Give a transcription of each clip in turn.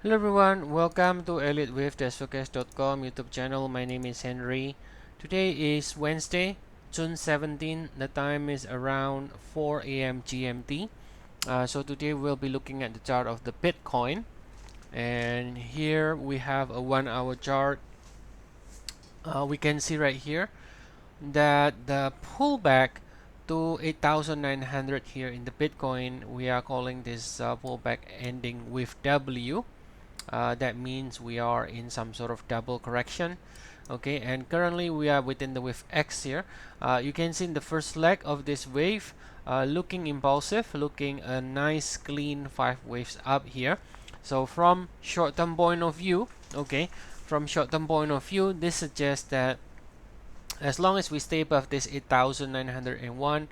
Hello everyone, welcome to Elliott Wave Forecast.com YouTube channel. My name is Henry. Today is Wednesday, June 17. The time is around 4 a.m. GMT. So today we'll be looking at the chart of the Bitcoin. And here we have a 1 hour chart. We can see right here that the pullback to 8,900 here in the Bitcoin, we are calling this pullback ending with W. That means we are in some sort of double correction. Okay, and currently we are within the wave X here. You can see in the first leg of this wave, looking impulsive, looking a nice clean 5 waves up here. So from short-term point of view, okay, from short-term point of view, this suggests that as long as we stay above this 8,901,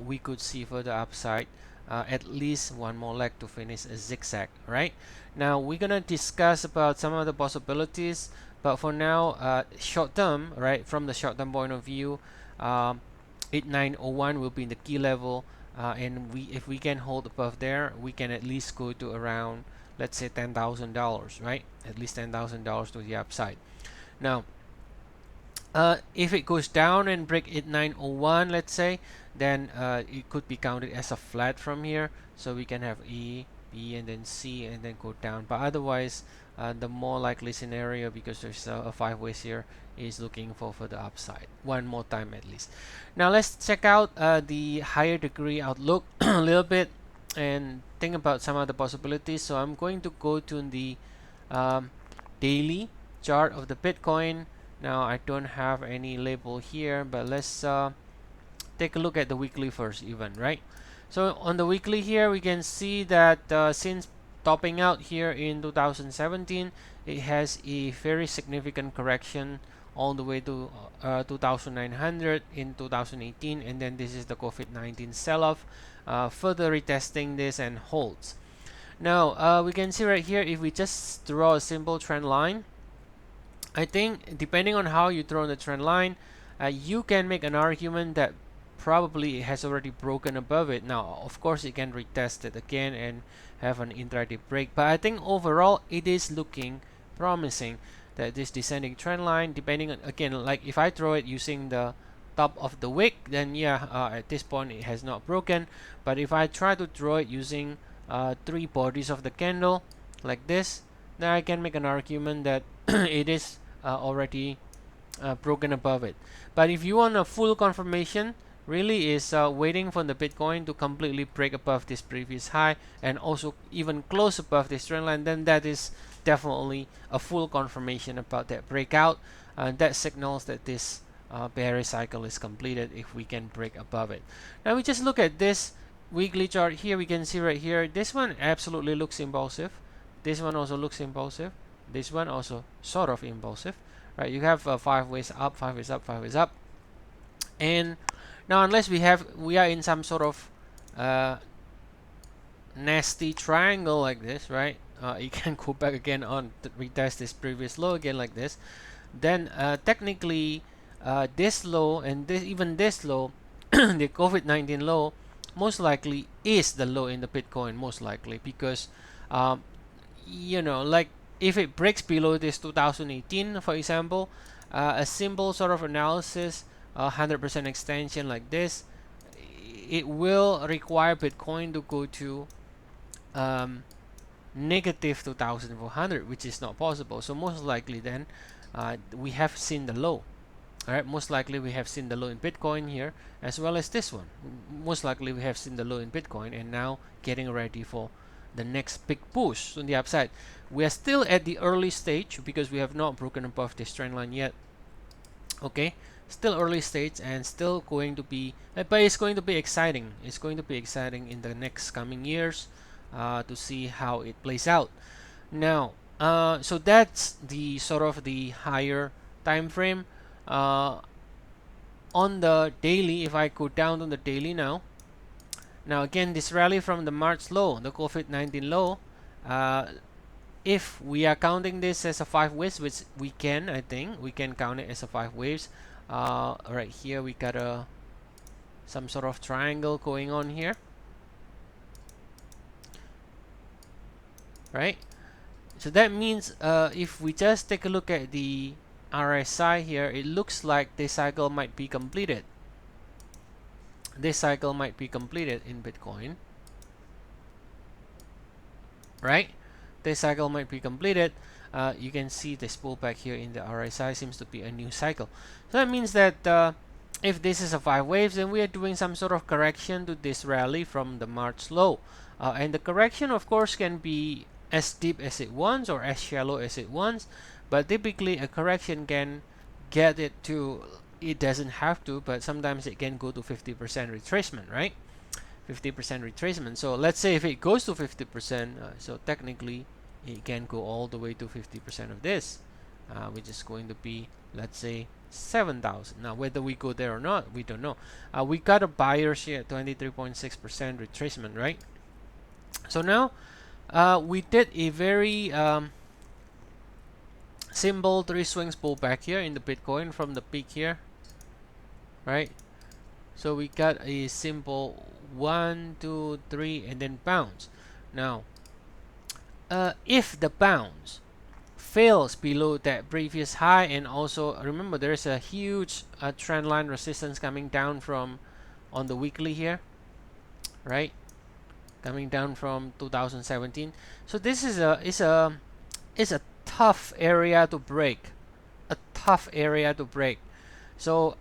we could see further upside, at least one more leg to finish a zigzag. Right now we're gonna discuss about some of the possibilities, but for now, short term, right, from the short term point of view, 8901 will be in the key level, and if we can hold above there, we can at least go to around, let's say, $10,000, right? At least $10,000 to the upside. Now if it goes down and break 8901, let's say, then it could be counted as a flat from here. So we can have E, B, and then C, and then go down. But otherwise, the more likely scenario, because there's a 5 ways here, is looking for the upside one more time at least. Now let's check out the higher degree outlook a little bit and think about some of the possibilities. So I'm going to go to the daily chart of the Bitcoin. Now I don't have any label here, but let's take a look at the weekly first even, right? So on the weekly here, we can see that since topping out here in 2017, it has a very significant correction all the way to 2,900 in 2018, and then this is the COVID-19 sell-off, further retesting this and holds. Now we can see right here, if we just draw a simple trend line, I think depending on how you draw the trend line, you can make an argument that probably it has already broken above it. Now, of course, it can retest it again and have an intraday break, but I think overall it is looking promising that this descending trend line, depending on, again, like if I draw it using the top of the wick, then yeah, at this point it has not broken. But if I try to draw it using 3 bodies of the candle like this, then I can make an argument that it is already broken above it. But if you want a full confirmation, really is waiting for the Bitcoin to completely break above this previous high and also even close above this trend line, then that is definitely a full confirmation about that breakout, and that signals that this bearish cycle is completed if we can break above it. Now we just look at this weekly chart here. We can see right here, this one absolutely looks impulsive. This one also looks impulsive. This one also sort of impulsive, right? You have 5 ways up, 5 ways up, 5 ways up, and now unless we are in some sort of nasty triangle like this, right? You can go back again on to retest this previous low again like this. Then technically, this low and even this low, the COVID-19 low, most likely is the low in the Bitcoin, most likely, because like if it breaks below this 2018, for example, a simple sort of analysis, 100% extension like this, it will require Bitcoin to go to negative 2,400, which is not possible. So most likely then we have seen the low. Alright, most likely we have seen the low in Bitcoin here, as well as this one. Most likely we have seen the low in Bitcoin, and now getting ready for the next big push on the upside. We are still at the early stage because we have not broken above this trend line yet. Okay, still early stage and still going to be, but it's going to be exciting. It's going to be exciting in the next coming years to see how it plays out. Now, so that's the sort of the higher time frame. On the daily, if I go down on the daily now, again, this rally from the March low, the COVID-19 low, if we are counting this as a 5 waves, which we can, I think we can count it as a 5 waves. Right here we got some sort of triangle going on here, right? So that means if we just take a look at the RSI here, it looks like this cycle might be completed. This cycle might be completed in Bitcoin, right? This cycle might be completed. You can see this pullback here in the RSI seems to be a new cycle. So that means that if this is a 5 waves, then we are doing some sort of correction to this rally from the March low. And the correction, of course, can be as deep as it wants or as shallow as it wants. But typically, a correction can get it to, it doesn't have to, but sometimes it can go to 50% retracement, right? 50% retracement. So let's say if it goes to 50%, so technically it can go all the way to 50% of this, which is going to be, let's say, 7,000. Now whether we go there or not, we don't know. We got a buyers here at 23.6% retracement, right? So now we did a very simple 3 swings pullback here in the Bitcoin from the peak here, right? So we got a simple 1, 2, 3, and then bounce. Now, if the bounce fails below that previous high, and also remember there's a huge trend line resistance coming down from on the weekly here, right? Coming down from 2017. So this is a tough area to break, a tough area to break. So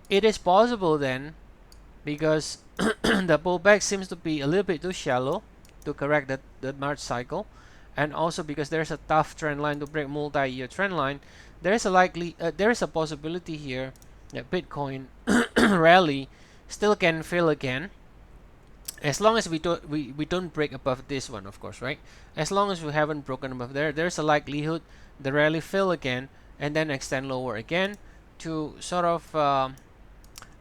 it is possible then, because the pullback seems to be a little bit too shallow to correct the March cycle, and also because there's a tough trend line to break multi-year trend line, there's a possibility here that Bitcoin rally still can fail again, as long as we don't break above this one, of course, right? As long as we haven't broken above there, there's a likelihood the rally fail again and then extend lower again to sort of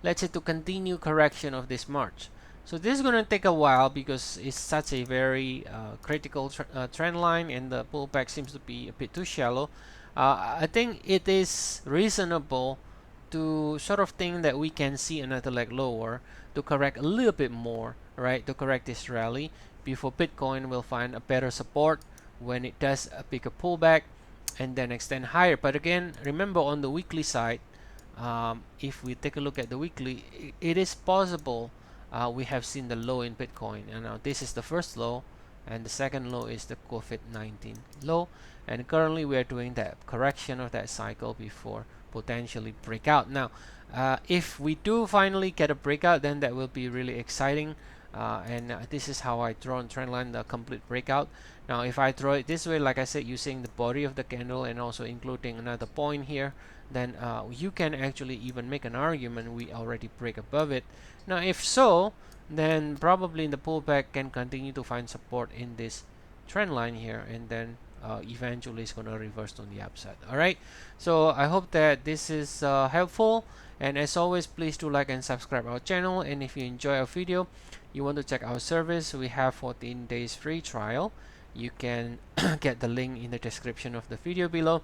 let's say to continue correction of this March. So this is going to take a while because it's such a very critical trend line, and the pullback seems to be a bit too shallow. I think it is reasonable to sort of think that we can see another leg lower to correct a little bit more, right? To correct this rally before Bitcoin will find a better support when it does a bigger pullback and then extend higher. But again, remember on the weekly side, if we take a look at the weekly, it is possible we have seen the low in Bitcoin, and now this is the first low, and the second low is the COVID-19 low, and currently we are doing that correction of that cycle before potentially breakout. Now if we do finally get a breakout, then that will be really exciting, and this is how I draw on trend line the complete breakout. Now if I draw it this way, like I said, using the body of the candle and also including another point here, then you can actually even make an argument we already break above it. Now if so, then probably the pullback can continue to find support in this trend line here, and then eventually it's going to reverse on the upside. Alright, so I hope that this is helpful, and as always, please do like and subscribe our channel. And if you enjoy our video, you want to check our service, we have 14 days free trial. You can get the link in the description of the video below.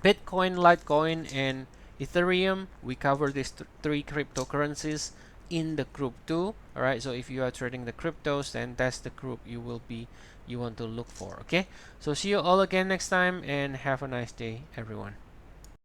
Bitcoin, Litecoin, and Ethereum, we cover these 3 cryptocurrencies in the group 2. Alright, so if you are trading the cryptos, then that's the group you want to look for. Okay, so see you all again next time, and have a nice day, everyone.